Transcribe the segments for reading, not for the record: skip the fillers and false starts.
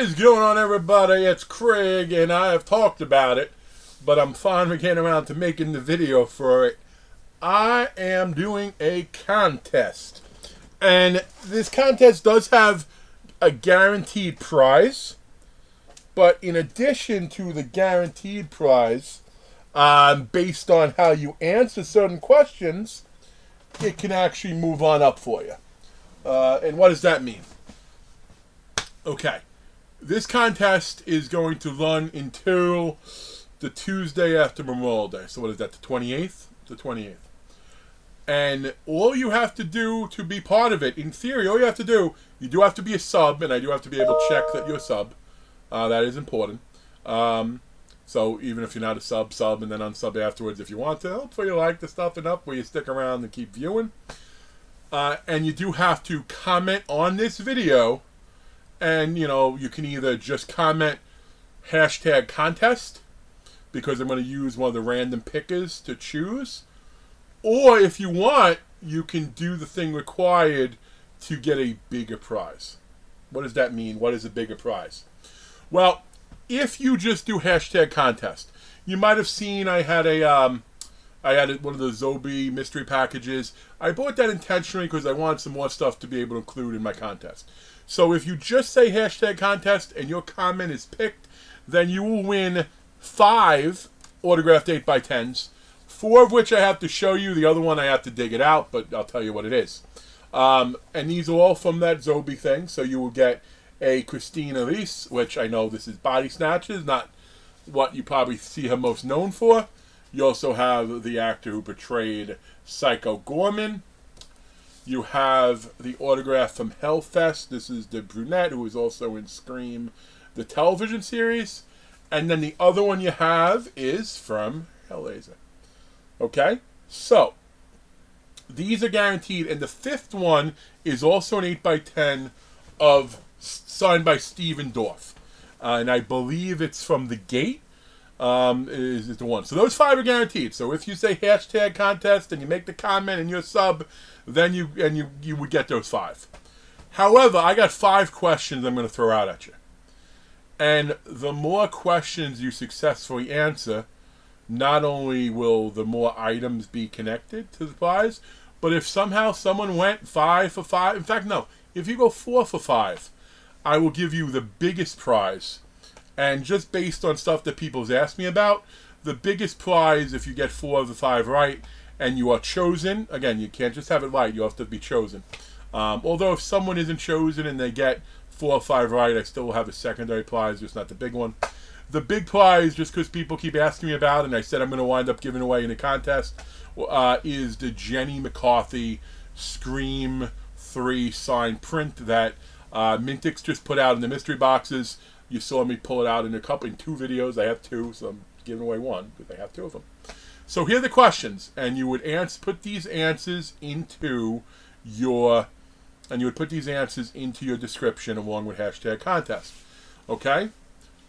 is going on, everybody? It's Craig, and I have talked about it, but I'm finally getting around to making the video for it. I am doing a contest, and this contest does have a guaranteed prize, but in addition to the guaranteed prize, based on how you answer certain questions, it can actually move on up for you. And what does that mean? Okay, this contest is going to run until the Tuesday after Memorial Day. So what is that, the 28th? The 28th. And all you have to do to be part of it, in theory, all you have to do, you do have to be a sub, and I do have to be able to check that you're a sub. That is important. So even if you're not a sub, and then unsub afterwards if you want to. Hopefully you like the stuff enough where you stick around and keep viewing. And you do have to comment on this video. And, you know, you can either just comment hashtag contest, because I'm going to use one of the random pickers to choose. Or if you want, you can do the thing required to get a bigger prize. What does that mean? What is a bigger prize? Well, if you just do hashtag contest, you might have seen I had one of the Zobi mystery packages. I bought that intentionally because I wanted some more stuff to be able to include in my contest. So if you just say hashtag contest and your comment is picked, then you will win 5 autographed 8x10s, 4 of which I have to show you. The other one I have to dig it out, but I'll tell you what it is. And these are all from that Zobi thing. So you will get a Christine Elise, which I know this is Body Snatchers, not what you probably see her most known for. You also have the actor who portrayed Psycho Gorman. You have the autograph from Hellfest. This is the brunette who is also in Scream, the television series. And then the other one you have is from Hellraiser. Okay? So, these are guaranteed. And the 5th one is also an 8x10 signed by Steven Dorff. And I believe it's from The Gate. Is the one. So those 5 are guaranteed. So if you say hashtag contest and you make the comment and you're a sub, then you would get those 5. However, I got 5 questions I'm going to throw out at you. And the more questions you successfully answer, not only will the more items be connected to the prize, but if somehow someone went 5 for 5, in fact, no, if you go 4 for 5, I will give you the biggest prize. And just based on stuff that people's asked me about, the biggest prize, if you get 4 of the 5 right, and you are chosen, again, you can't just have it right, you have to be chosen. Although if someone isn't chosen and they get 4 or 5 right, I still will have a secondary prize, just not the big one. The big prize, just because people keep asking me about it, and I said I'm going to wind up giving away in the contest, is the Jenny McCarthy Scream 3 signed print that Mintix just put out in the mystery boxes. You saw me pull it out in 2 videos. I have 2, so I'm giving away 1 because I have 2 of them. So here are the questions, and you would put these answers into your description along with hashtag contest. Okay?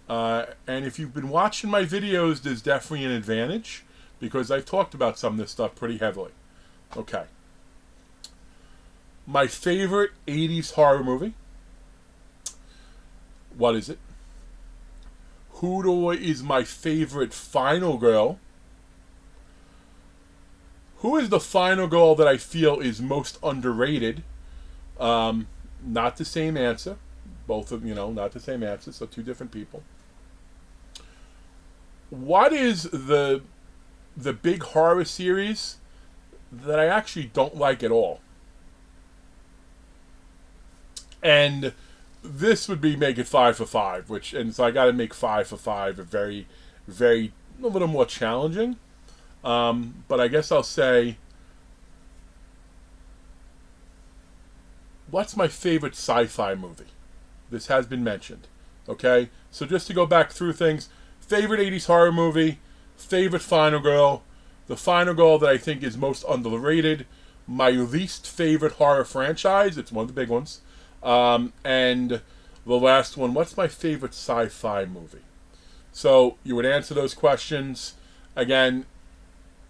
And if you've been watching my videos, there's definitely an advantage because I've talked about some of this stuff pretty heavily. Okay. My favorite 80s horror movie. What is it? Who is my favorite final girl? Who is the final girl that I feel is most underrated? Not the same answer. Both of not the same answer, so 2 different people. What is the big horror series that I actually don't like at all? And this would be make it 5 for 5, and so I got to make 5 for 5 a very, very, a little more challenging. But I guess I'll say, what's my favorite sci-fi movie? This has been mentioned. Okay, so just to go back through things, favorite 80s horror movie, favorite final girl, the final girl that I think is most underrated, my least favorite horror franchise. It's one of the big ones. And the last one, what's my favorite sci-fi movie? So you would answer those questions. Again,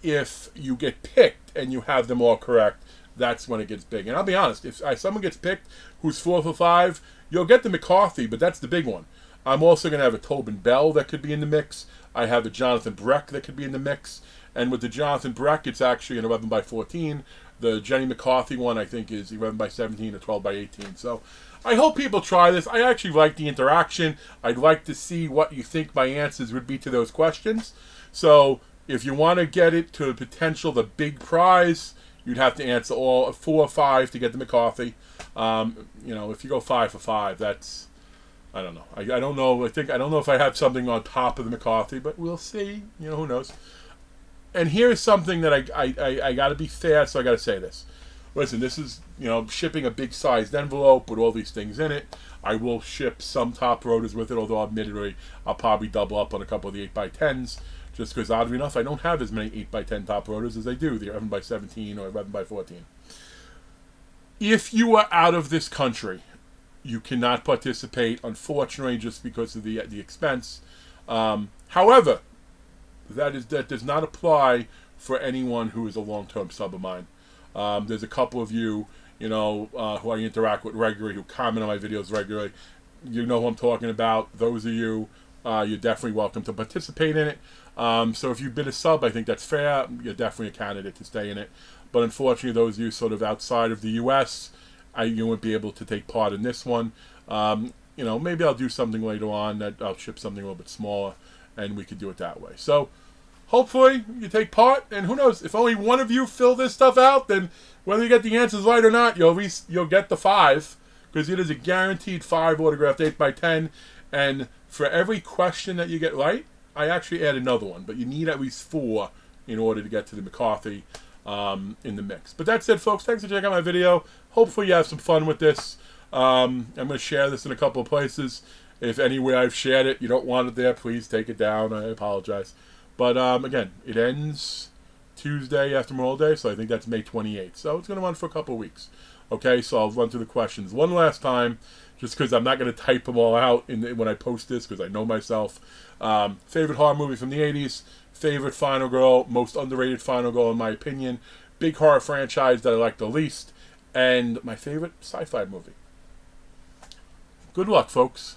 if you get picked and you have them all correct, that's when it gets big. And I'll be honest, if someone gets picked who's 4 for 5, You'll get the McCarthy, but that's the big one. I'm also going to have a Tobin Bell that could be in the mix. I have a Jonathan Breck that could be in the mix. And with the Jonathan Breck, it's actually an 11 by 14. The Jenny McCarthy one, I think, is 11 by 17 or 12 by 18. So I hope people try this. I actually like the interaction. I'd like to see what you think my answers would be to those questions. So if you want to get it to the big prize, you'd have to answer all 4 or 5 to get the McCarthy. If you go 5 for 5, that's, I don't know. I don't know. I don't know if I have something on top of the McCarthy, but we'll see. Who knows? And here's something that I got to be fair, so I got to say this. Listen, this is, shipping a big sized envelope with all these things in it. I will ship some top rotors with it, although admittedly, I'll probably double up on a couple of the 8x10s, just because oddly enough, I don't have as many 8x10 top rotors as I do the 11x17 or 11x14. If you are out of this country, you cannot participate, unfortunately, just because of the expense. However, that does not apply for anyone who is a long-term sub of mine. There's a couple of you, who I interact with regularly, who comment on my videos regularly. You know who I'm talking about. Those of you, you're definitely welcome to participate in it. So if you've been a sub, I think that's fair. You're definitely a candidate to stay in it. But unfortunately, those of you sort of outside of the U.S., you won't be able to take part in this one. Maybe I'll do something later on that I'll ship something a little bit smaller, and we could do it that way. So hopefully you take part, and who knows, if only one of you fill this stuff out, then whether you get the answers right or not, you'll get the 5, because it is a guaranteed 5 autographed 8x10, and for every question that you get right, I actually add another one, but you need at least 4 in order to get to the McCarthy in the mix. But that's it, folks. Thanks for checking out my video. Hopefully you have some fun with this. I'm going to share this in a couple of places. If anywhere I've shared it, you don't want it there, please take it down. I apologize. But again, it ends Tuesday after Memorial Day, so I think that's May 28th. So it's going to run for a couple of weeks. Okay, so I'll run through the questions one last time, just because I'm not going to type them all out when I post this, because I know myself. Favorite horror movie from the 80s, favorite final girl, most underrated final girl in my opinion, big horror franchise that I like the least, and my favorite sci-fi movie. Good luck, folks.